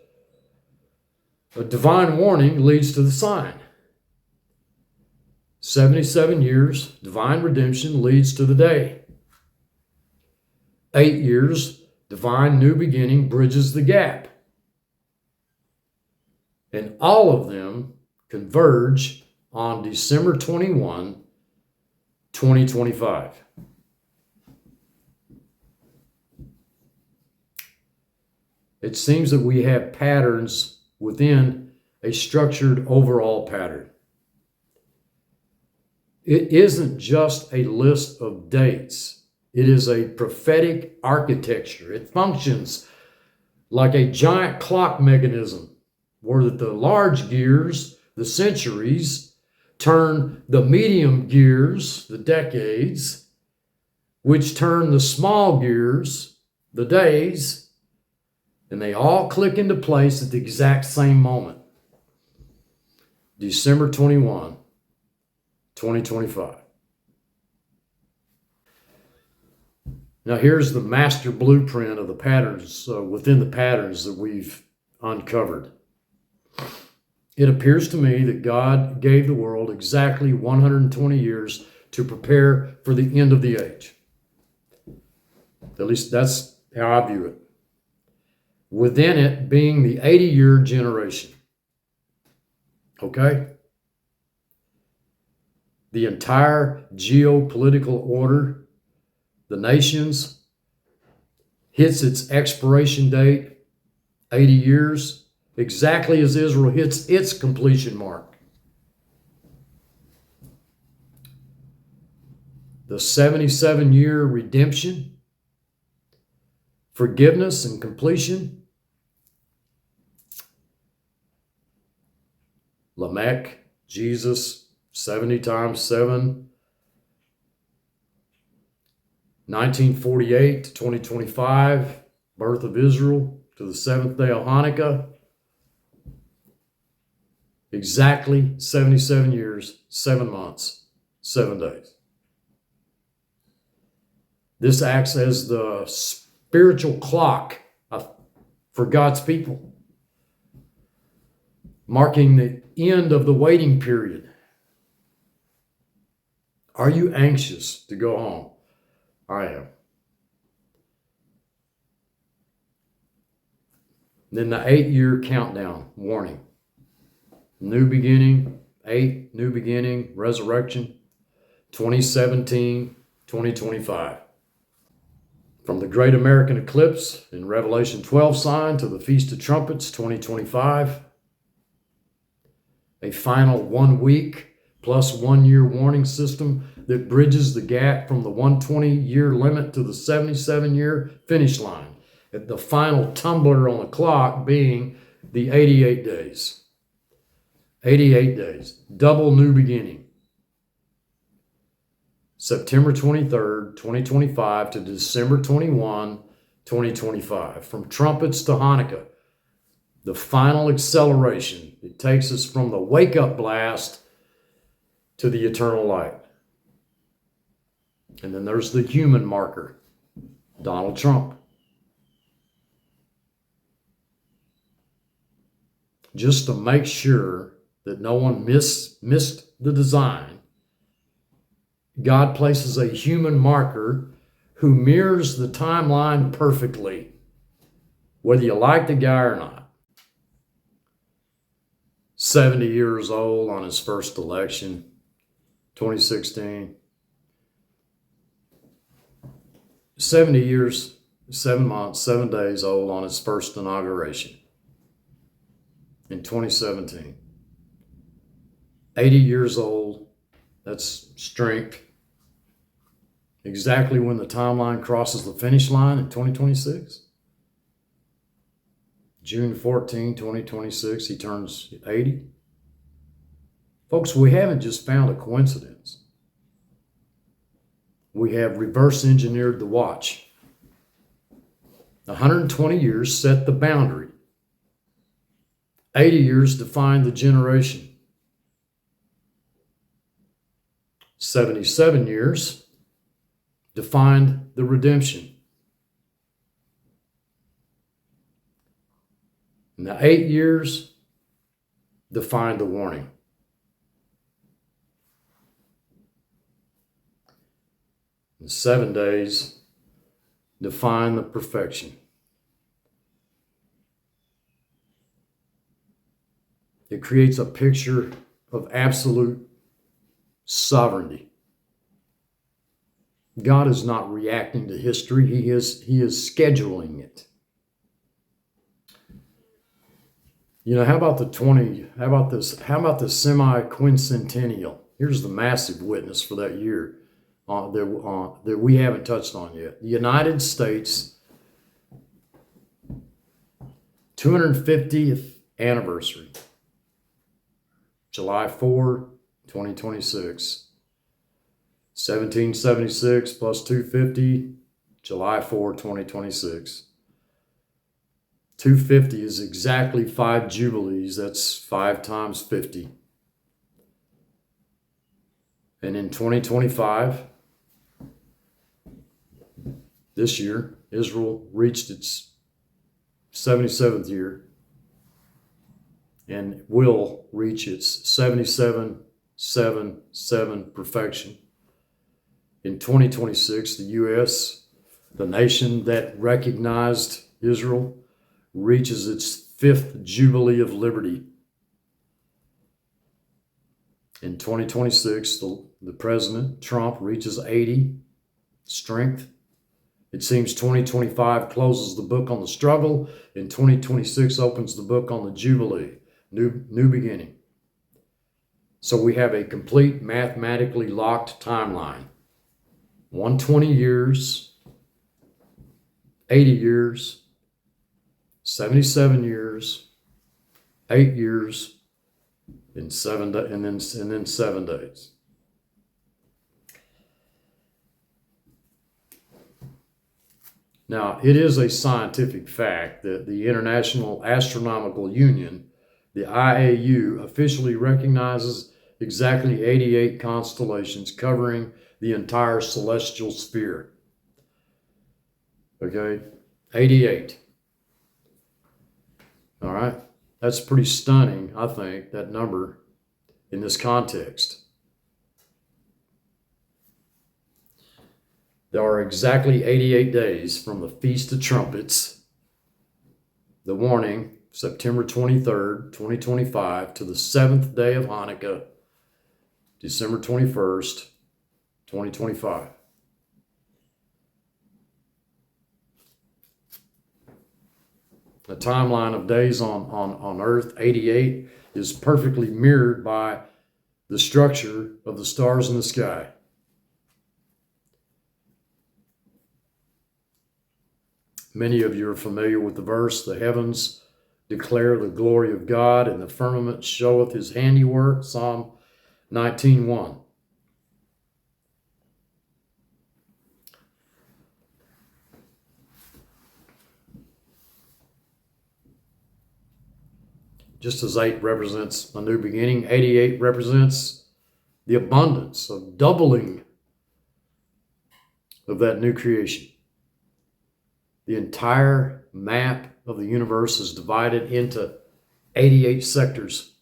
a divine warning leads to the sign. 77 years, divine redemption leads to the day. 8 years, divine new beginning bridges the gap. And all of them converge on December 21, 2025. It seems that we have patterns within a structured overall pattern. It isn't just a list of dates. It is a prophetic architecture. It functions like a giant clock mechanism where the large gears, the centuries, turn the medium gears, the decades, which turn the small gears, the days, and they all click into place at the exact same moment. December 21, 2025. Now here's the master blueprint of the patterns, within the patterns that we've uncovered. It appears to me that God gave the world exactly 120 years to prepare for the end of the age. At least that's how I view it. Within it being the 80-year generation. Okay? The entire geopolitical order, the nations, hits its expiration date, 80 years, exactly as Israel hits its completion mark. The 77-year redemption, forgiveness, and completion. Lamech, Jesus, 70 times 7, 1948 to 2025, birth of Israel to the seventh day of Hanukkah. Exactly 77 years, 7 months, 7 days. This acts as the spiritual clock for God's people, marking the end of the waiting period. Are you anxious to go home? I am. Then the 8-year countdown warning. New beginning, 8, new beginning, resurrection, 2017, 2025. From the Great American Eclipse in Revelation 12 sign to the Feast of Trumpets, 2025. A final 1 week plus 1 year warning system that bridges the gap from the 120-year limit to the 77-year finish line, at the final tumbler on the clock being the 88 days. 88 days, double new beginning. September 23rd, 2025 to December 21, 2025. From trumpets to Hanukkah, the final acceleration. It takes us from the wake-up blast to the eternal light. And then there's the human marker, Donald Trump. Just to make sure that no one missed the design, God places a human marker who mirrors the timeline perfectly, whether you like the guy or not. 70 years old on his first election, 2016. 70 years, 7 months, 7 days old on his first inauguration in 2017. 80 years old, that's strength. Exactly when the timeline crosses the finish line in 2026. June 14, 2026, he turns 80. Folks, we haven't just found a coincidence. We have reverse engineered the watch. 120 years set the boundary. 80 years defined the generation. 77 years defined the redemption. And the 8 years defined the warning. And 7 days define the perfection. It creates a picture of absolute sovereignty. God is not reacting to history. He is scheduling it. You know, how about the semi-quincentennial? Here's the massive witness for that year that we haven't touched on yet. The United States 250th anniversary. July 4, 2026. 1776 plus 250, July 4, 2026. 250 is exactly 5 jubilees. That's 5 times 50. And in 2025, this year, Israel reached its 77th year and will reach its 77-7-7 perfection. In 2026, the U.S., the nation that recognized Israel, reaches its 5th Jubilee of Liberty. In 2026, the President, Trump, reaches 80, strength. It seems 2025 closes the book on the struggle, and 2026 opens the book on the Jubilee, new beginning. So we have a complete mathematically locked timeline. 120 years, 80 years, 77 years, 8 years, and then 7 days. Now, it is a scientific fact that the International Astronomical Union, the IAU, officially recognizes exactly 88 constellations covering the entire celestial sphere. Okay, 88. All right, that's pretty stunning, I think, that number in this context. There are exactly 88 days from the Feast of Trumpets, the warning, September 23rd, 2025, to the 7th day of Hanukkah, December 21st, 2025. The timeline of days on Earth, 88, is perfectly mirrored by the structure of the stars in the sky. Many of you are familiar with the verse, the heavens declare the glory of God, and the firmament showeth his handiwork, Psalm 19:1. Just as 8 represents a new beginning, 88 represents the abundance of doubling of that new creation. The entire map of the universe is divided into 88 sectors.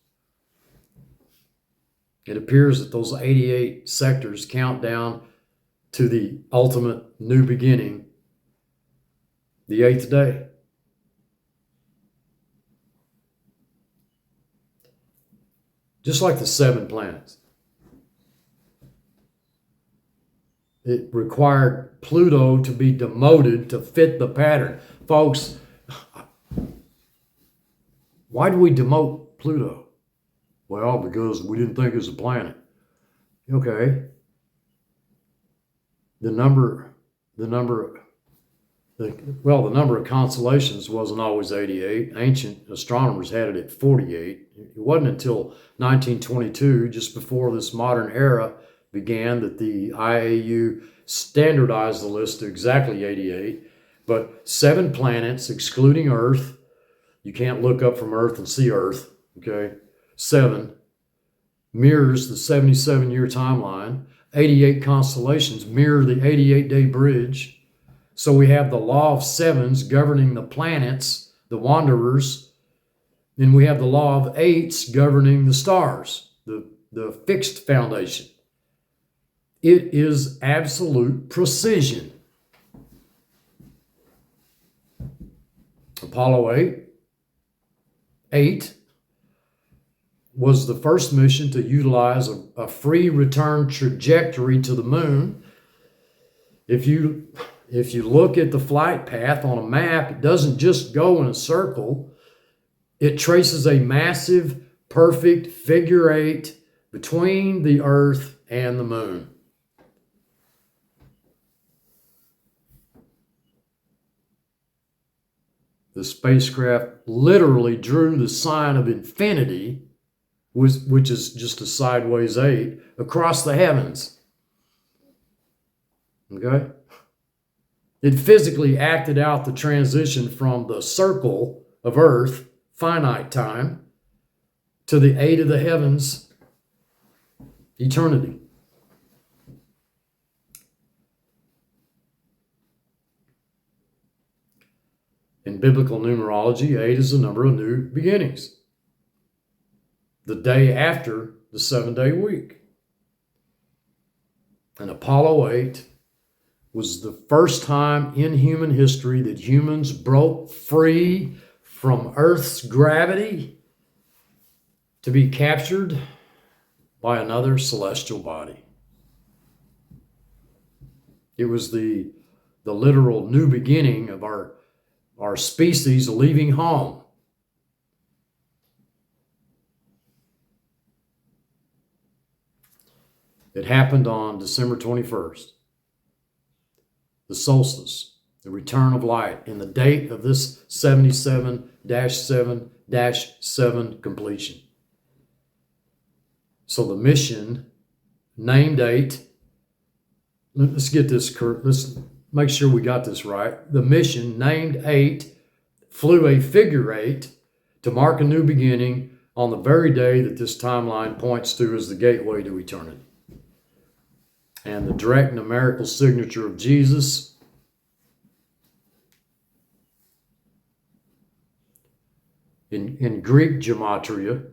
It appears that those 88 sectors count down to the ultimate new beginning, the eighth day. Just like the 7 planets. It required Pluto to be demoted to fit the pattern. Folks, why do we demote Pluto? Well, because we didn't think it was a planet. Okay. The number of constellations wasn't always 88. Ancient astronomers had it at 48. It wasn't until 1922, just before this modern era began, that the IAU standardized the list to exactly 88. But 7 planets, excluding Earth. You can't look up from Earth and see Earth, okay? 7 mirrors the 77-year timeline. 88 constellations mirror the 88-day bridge. So we have the law of 7s governing the planets, the wanderers, and we have the law of 8s governing the stars, the fixed foundation. It is absolute precision. Apollo 8 was the first mission to utilize a free return trajectory to the moon. If you look at the flight path on a map, it doesn't just go in a circle. It traces a massive, perfect figure 8 between the Earth and the moon. The spacecraft literally drew the sign of infinity, which is just a sideways 8, across the heavens. Okay? It physically acted out the transition from the circle of Earth, finite time, to the 8 of the heavens, eternity. In biblical numerology, 8 is the number of new beginnings. The day after the 7-day week. And Apollo 8 was the first time in human history that humans broke free from Earth's gravity to be captured by another celestial body. It was the literal new beginning of our species leaving home. It happened on December 21st. The solstice, the return of light, and the date of this 77-7-7 completion. So the mission, named 8, let's get this, let's make sure we got this right. The mission, named 8, flew a figure 8 to mark a new beginning on the very day that this timeline points to as the gateway to eternity. And the direct numerical signature of Jesus in Greek gematria,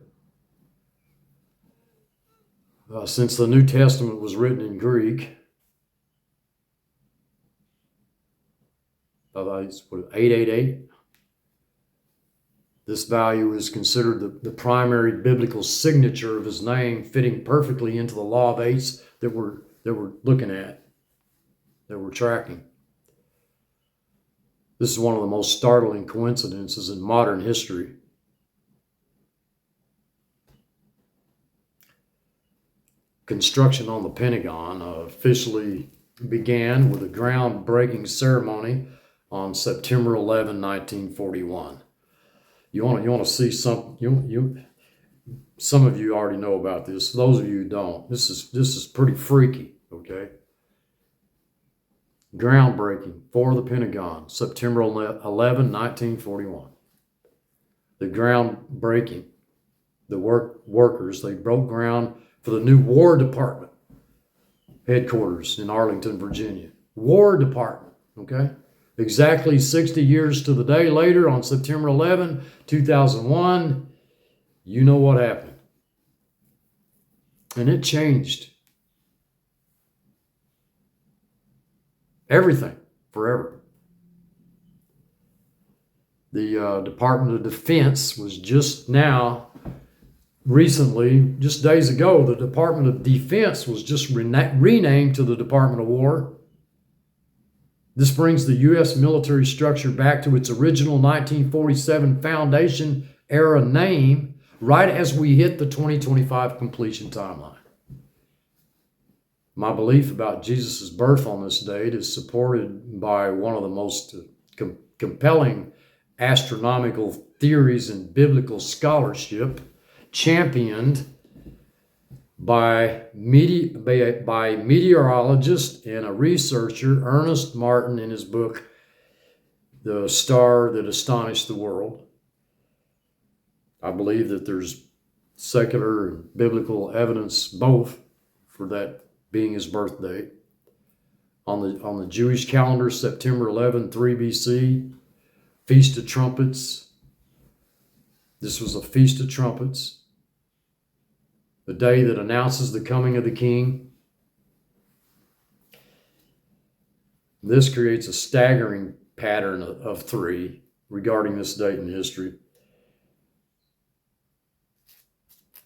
since the New Testament was written in Greek, 888. This value is considered the primary biblical signature of his name, fitting perfectly into the law of 8s that we're looking at, that we're tracking. This is one of the most startling coincidences in modern history. Construction on the Pentagon officially began with a groundbreaking ceremony on September 11, 1941. You want to see something? Some of you already know about this. Those of you who don't, this is pretty freaky. Okay. Groundbreaking for the Pentagon, September 11, 1941. The groundbreaking, the workers, they broke ground for the new War Department headquarters in Arlington, Virginia. War Department, okay? Exactly 60 years to the day later, on September 11, 2001, you know what happened. And it changed everything forever. The Department of Defense was just now, recently, just days ago, the Department of Defense was just renamed to the Department of War. This brings the U.S. military structure back to its original 1947 foundation era name, right as we hit the 2025 completion timeline. My belief about Jesus' birth on this date is supported by one of the most compelling astronomical theories in biblical scholarship, championed by meteorologist and a researcher, Ernest Martin, in his book, The Star That Astonished the World. I believe that there's secular and biblical evidence both for that being his birth date. On the Jewish calendar, September 11, 3 BC, Feast of Trumpets. This was a Feast of Trumpets, the day that announces the coming of the King. This creates a staggering pattern of three regarding this date in history.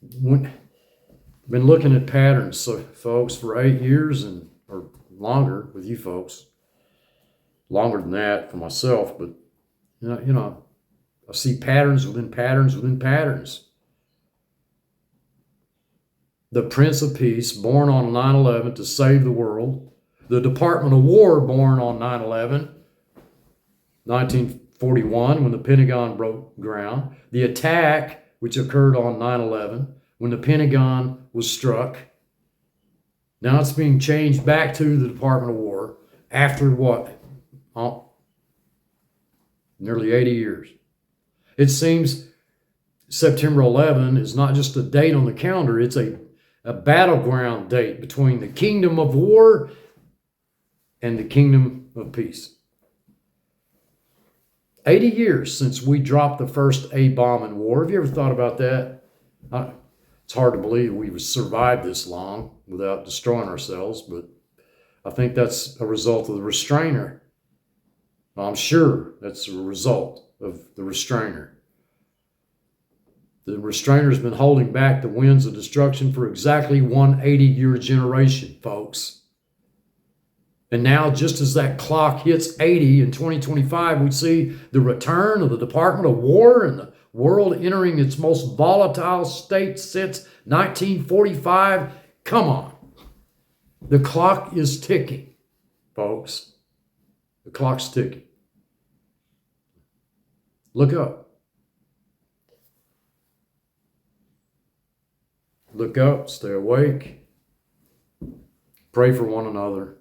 Been looking at patterns, so folks, for 8 years or longer with you folks, longer than that for myself, but you know, I see patterns within patterns within patterns. The Prince of Peace, born on 9/11 to save the world. The Department of War, born on 9/11, 1941, when the Pentagon broke ground. The attack, which occurred on 9/11, when the Pentagon was struck. Now it's being changed back to the Department of War after what? Nearly 80 years. It seems September 11 is not just a date on the calendar, it's a battleground date between the kingdom of war and the kingdom of peace. 80 years since we dropped the first A-bomb in war. Have you ever thought about that? It's hard to believe we survived this long without destroying ourselves, but I think that's a result of the restrainer. I'm sure that's a result of the restrainer. The restrainer's been holding back the winds of destruction for exactly 180-year generation, folks. And now, just as that clock hits 80 in 2025, we see the return of the Department of War and the world entering its most volatile state since 1945. Come on. The clock is ticking, folks. The clock's ticking. Look up. Look up, stay awake. Pray for one another.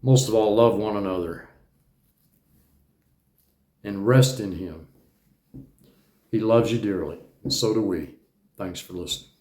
Most of all, love one another. And rest in Him. He loves you dearly, and so do we. Thanks for listening.